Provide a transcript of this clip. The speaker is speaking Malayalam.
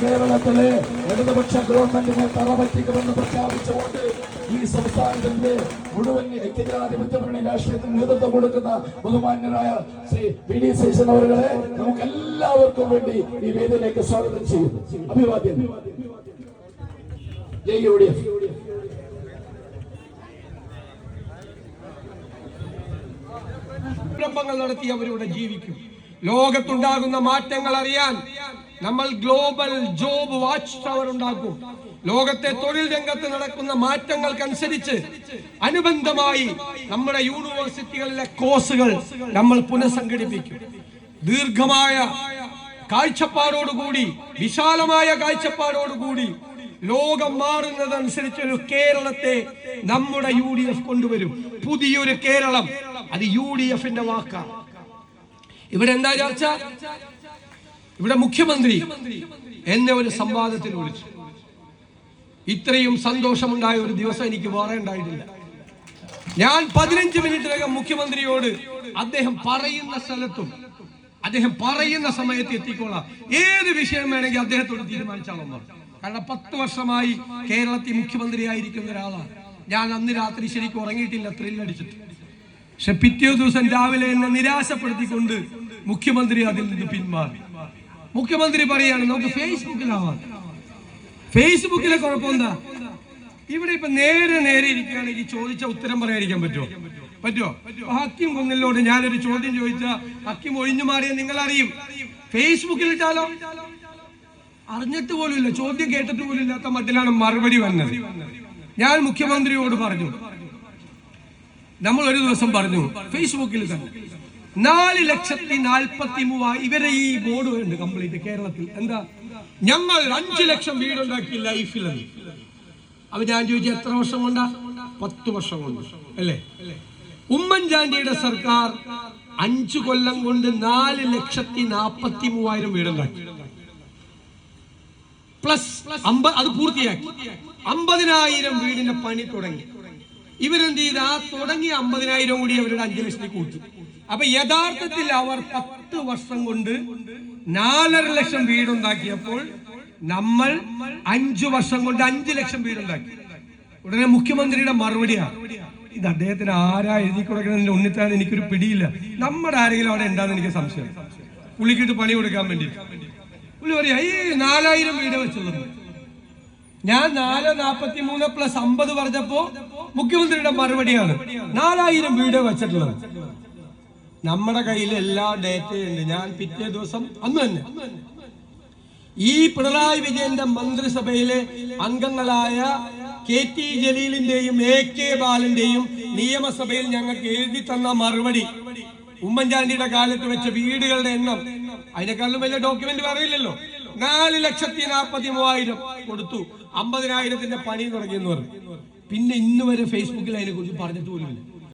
കേരളത്തിലെ ഇടതുപക്ഷ ഗവൺമെന്റിനെ തറപറ്റിക്കുമെന്ന് പ്രഖ്യാപിച്ചുകൊണ്ട് ഈ സംസ്ഥാനത്തിന്റെ മുഴുവൻ ഐക്യജനാധിപത്യ മുന്നണി രാഷ്ട്രീയത്തിന് നേതൃത്വം കൊടുക്കുന്ന ബഹുമാന്യനായ ശ്രീ വി.ഡി. സതീശൻ അവരുകളെ നമുക്ക് എല്ലാവർക്കും വേണ്ടി ഈ വേദിയിലേക്ക് സ്വാഗതം ചെയ്യുന്നു. അഭിവാദ്യം. ജയ് യു.ഡി.എഫ്. സംരംഭങ്ങൾ നടത്തി അവരിവിടെ ജീവിക്കും. ലോകത്തുണ്ടാകുന്ന മാറ്റങ്ങൾ അറിയാൻ നമ്മൾ ഗ്ലോബൽ ജോബ് വാച്ച് ടവർ ഉണ്ടാക്കും. ലോകത്തെ തൊഴിൽ രംഗത്ത് നടക്കുന്ന മാറ്റങ്ങൾക്കനുസരിച്ച് അനുബന്ധമായി നമ്മുടെ യൂണിവേഴ്സിറ്റികളിലെ കോഴ്സുകൾ നമ്മൾ പുനഃസംഘടിപ്പിക്കും. ദീർഘമായ കാഴ്ചപ്പാടോടുകൂടി, വിശാലമായ കാഴ്ചപ്പാടോടുകൂടി ലോകം മാറുന്നതനുസരിച്ച് ഒരു കേരളത്തെ നമ്മുടെ UDF കൊണ്ടുവരും. പുതിയൊരു കേരളം. അത് UDFന്റെ വാക്കാണ്. ഇവിടെ എന്താ ചർച്ച? ഇവിടെ മുഖ്യമന്ത്രി എന്നെ ഒരു സംവാദത്തിൽ വിളിച്ചു. ഇത്രയും സന്തോഷമുണ്ടായ ഒരു ദിവസം എനിക്ക് വേറെ ഉണ്ടായിട്ടില്ല. ഞാൻ 15 മിനിറ്റിനകം മുഖ്യമന്ത്രിയോട് അദ്ദേഹം പറയുന്ന സ്ഥലത്തും അദ്ദേഹം പറയുന്ന സമയത്ത് എത്തിക്കോളാം, ഏത് വിഷയം വേണമെങ്കിൽ അദ്ദേഹത്തോട് തീരുമാനിച്ചാലും പറഞ്ഞു. കാരണം 10 വർഷമായി കേരളത്തിൽ മുഖ്യമന്ത്രിയായിരിക്കുന്ന ഒരാളാണ് ഞാൻ. അന്ന് രാത്രി ശരിക്കും ഉറങ്ങിയിട്ടില്ല, ത്രില്ലടിച്ചിട്ട്. പക്ഷെ പിറ്റേ ദിവസം രാവിലെ എന്നെ നിരാശപ്പെടുത്തിക്കൊണ്ട് മുഖ്യമന്ത്രി അതിൽ നിന്ന് പിന്മാറി. മുഖ്യമന്ത്രി പറയാണ് നമുക്ക് ഫേസ്ബുക്കിലാവാം. ഫേസ്ബുക്കിലെ കുഴപ്പമെന്താ? ഇവിടെ ഇപ്പൊ നേരെ ഇരിക്കുകയാണെങ്കിൽ ചോദിച്ച ഉത്തരം പറയാതിരിക്കാൻ പറ്റുമോ? ഹക്കിം കുന്നിലോട് ഞാനൊരു ചോദ്യം ചോദിച്ച ഹക്കിം ഒഴിഞ്ഞു മാറിയ നിങ്ങൾ അറിയും. ഫേസ്ബുക്കിൽ ഇട്ടാലോ അറിഞ്ഞിട്ട് പോലും ഇല്ല, ചോദ്യം കേട്ടിട്ട് പോലും ഇല്ലാത്ത മട്ടിലാണ് മറുപടി വന്നത്. ഞാൻ മുഖ്യമന്ത്രിയോട് പറഞ്ഞു, നമ്മൾ ഒരു ദിവസം പറഞ്ഞു ഫേസ്ബുക്കിൽ തന്നെ 4,43,000 ഇവരെ ഈ ബോർഡ് ഉണ്ട് കംപ്ലീറ്റ് കേരളത്തിൽ. എന്താ ഞങ്ങൾ 5 ലക്ഷം വീടുണ്ടാക്കി ലൈഫിൽ. അപ്പൊ ഞാൻ ചോദിച്ചു എത്ര വർഷം കൊണ്ടാ? 10 വർഷം കൊണ്ട് അല്ലേ? ഉമ്മൻചാണ്ടിയുടെ സർക്കാർ 5 കൊല്ലം കൊണ്ട് 4,43,000 വീടുണ്ടാക്കി. പ്ലസ് അത് പൂർത്തിയാക്കി 50,000 വീടിന്റെ പണി തുടങ്ങി. ഇവരെന്ത് ചെയ്ത് ആ തുടങ്ങിയ 50,000 കൂടി അവരുടെ 5 ലക്ഷത്തിൽ കൂട്ടി. അപ്പൊ യഥാർത്ഥത്തിൽ അവർ 10 വർഷം കൊണ്ട് 4.5 ലക്ഷം വീടുണ്ടാക്കിയപ്പോൾ നമ്മൾ 5 വർഷം കൊണ്ട് 5 ലക്ഷം വീടുണ്ടാക്കി. ഉടനെ മുഖ്യമന്ത്രിയുടെ മറുപടിയാണ്, ഇത് അദ്ദേഹത്തിന് ആരാ എഴുതി കൊടുക്കണമെന്ന് ഉണ്ണിത്താൻ എനിക്കൊരു പിടിയില്ല. നമ്മുടെ ആരെങ്കിലും അവിടെ ഉണ്ടാകുന്ന എനിക്ക് സംശയം. പുള്ളിക്കിട്ട് പണി കൊടുക്കാൻ വേണ്ടി പുള്ളി പറയാ ഈ 4,000 വീട് വെച്ചുള്ളത്. ഞാൻ 4,43 പ്ലസ് 50 പറഞ്ഞപ്പോ മുഖ്യമന്ത്രിയുടെ മറുപടിയാണ് 4,000 വീട് വെച്ചിട്ടുള്ളത്. നമ്മുടെ കയ്യിൽ എല്ലാ ഡേറ്റയും ഉണ്ട്. ഞാൻ പിറ്റേ ദിവസം അന്ന് തന്നെ ഈ പിണറായി വിജയന്റെ മന്ത്രിസഭയിലെ അംഗങ്ങളായ KT ജലീലിന്റെയും AK ബാലന്റെയും നിയമസഭയിൽ ഞങ്ങൾക്ക് എഴുതി തന്ന മറുപടി, ഉമ്മൻചാണ്ടിയുടെ കാലത്ത് വെച്ച വീടുകളുടെ എണ്ണം അതിനേക്കാളും വലിയ ഡോക്യുമെന്റ് പറയില്ലല്ലോ. 4,43,000 കൊടുത്തു, 50,000ന്റെ പണി തുടങ്ങിയെന്ന് പറഞ്ഞു. പിന്നെ ഇന്ന് വരെ ഫേസ്ബുക്കിൽ അതിനെ കുറിച്ച് പറഞ്ഞിട്ട് പോലുമില്ല.